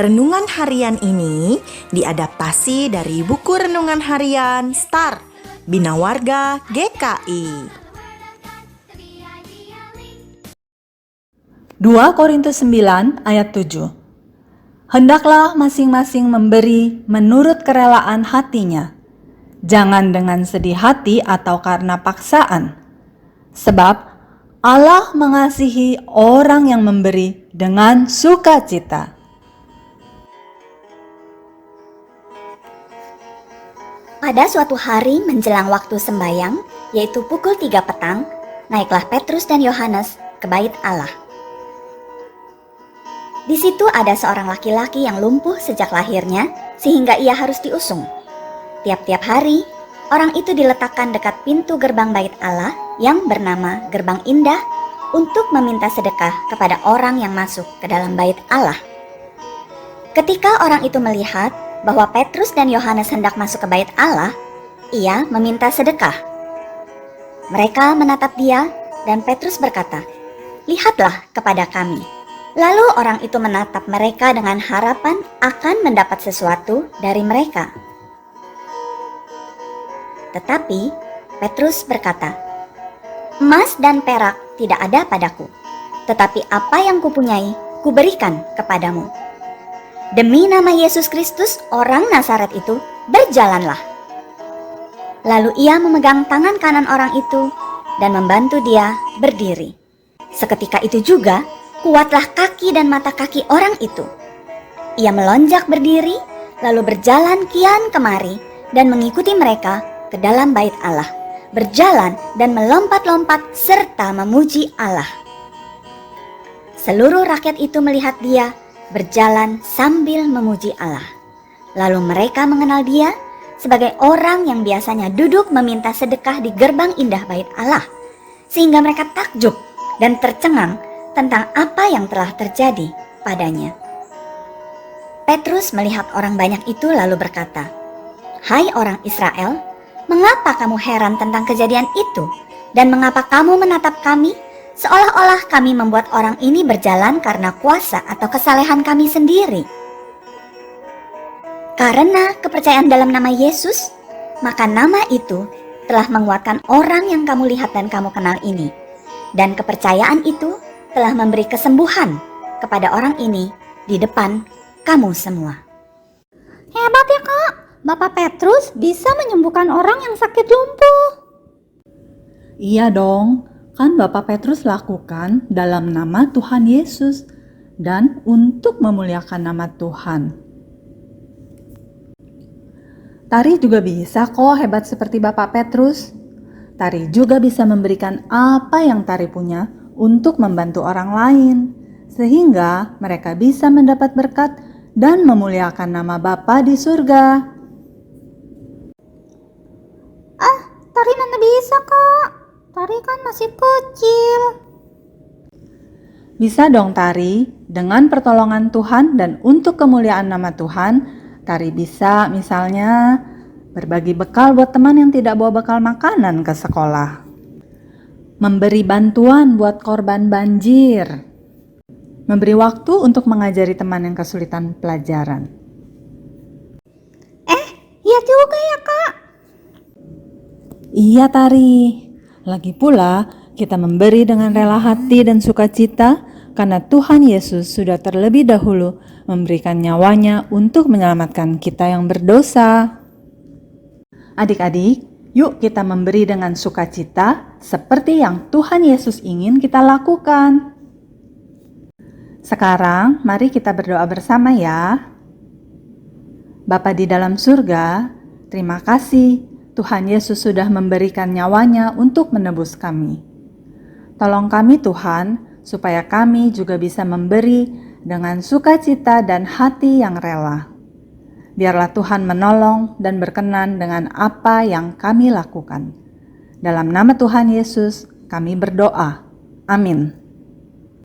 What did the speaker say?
Renungan harian ini diadaptasi dari buku renungan harian Star Bina Warga GKI. 2 Korintus 9 ayat 7. Hendaklah masing-masing memberi menurut kerelaan hatinya, jangan dengan sedih hati atau karena paksaan. Sebab Allah mengasihi orang yang memberi dengan sukacita. Pada suatu hari menjelang waktu sembahyang, yaitu pukul 3 petang, naiklah Petrus dan Yohanes ke bait Allah. Di situ ada seorang laki-laki yang lumpuh sejak lahirnya sehingga ia harus diusung. Tiap-tiap hari, orang itu diletakkan dekat pintu gerbang bait Allah yang bernama Gerbang Indah untuk meminta sedekah kepada orang yang masuk ke dalam bait Allah. Ketika orang itu melihat bahwa Petrus dan Yohanes hendak masuk ke bait Allah, ia meminta sedekah. Mereka menatap dia dan Petrus berkata, "Lihatlah kepada kami." Lalu orang itu menatap mereka dengan harapan akan mendapat sesuatu dari mereka. Tetapi Petrus berkata, "Emas dan perak tidak ada padaku, tetapi apa yang kupunyai kuberikan kepadamu. Demi nama Yesus Kristus orang Nazaret itu, berjalanlah." Lalu ia memegang tangan kanan orang itu dan membantu dia berdiri. Seketika itu juga, kuatlah kaki dan mata kaki orang itu. Ia melonjak berdiri, lalu berjalan kian kemari dan mengikuti mereka ke dalam bait Allah, berjalan dan melompat-lompat serta memuji Allah. Seluruh rakyat itu melihat dia berjalan sambil memuji Allah. Lalu mereka mengenal dia sebagai orang yang biasanya duduk meminta sedekah di gerbang indah bait Allah, sehingga mereka takjub dan tercengang tentang apa yang telah terjadi padanya. Petrus melihat orang banyak itu lalu berkata, "Hai orang Israel, mengapa kamu heran tentang kejadian itu? Dan mengapa kamu menatap kami seolah-olah kami membuat orang ini berjalan karena kuasa atau kesalehan kami sendiri? Karena kepercayaan dalam nama Yesus, maka nama itu telah menguatkan orang yang kamu lihat dan kamu kenal ini. Dan kepercayaan itu telah memberi kesembuhan kepada orang ini di depan kamu semua." Hebat ya Kak, Bapak Petrus bisa menyembuhkan orang yang sakit lumpuh. Iya dong, kan Bapak Petrus lakukan dalam nama Tuhan Yesus dan untuk memuliakan nama Tuhan. Tari juga bisa kok hebat seperti Bapak Petrus. Tari juga bisa memberikan apa yang Tari punya untuk membantu orang lain, sehingga mereka bisa mendapat berkat dan memuliakan nama Bapa di surga. Tari mana bisa Kak, Tari kan masih kecil. Bisa dong Tari, dengan pertolongan Tuhan dan untuk kemuliaan nama Tuhan, Tari bisa misalnya berbagi bekal buat teman yang tidak bawa bekal makanan ke sekolah. Memberi bantuan buat korban banjir. Memberi waktu untuk mengajari teman yang kesulitan pelajaran. Iya juga ya Kak. Iya Tari, lagi pula kita memberi dengan rela hati dan sukacita karena Tuhan Yesus sudah terlebih dahulu memberikan nyawanya untuk menyelamatkan kita yang berdosa. Adik-adik, yuk kita memberi dengan sukacita seperti yang Tuhan Yesus ingin kita lakukan. Sekarang mari kita berdoa bersama ya. Bapa di dalam surga, terima kasih Tuhan Yesus sudah memberikan nyawanya untuk menebus kami. Tolong kami Tuhan, supaya kami juga bisa memberi dengan sukacita dan hati yang rela. Biarlah Tuhan menolong dan berkenan dengan apa yang kami lakukan. Dalam nama Tuhan Yesus, kami berdoa. Amin.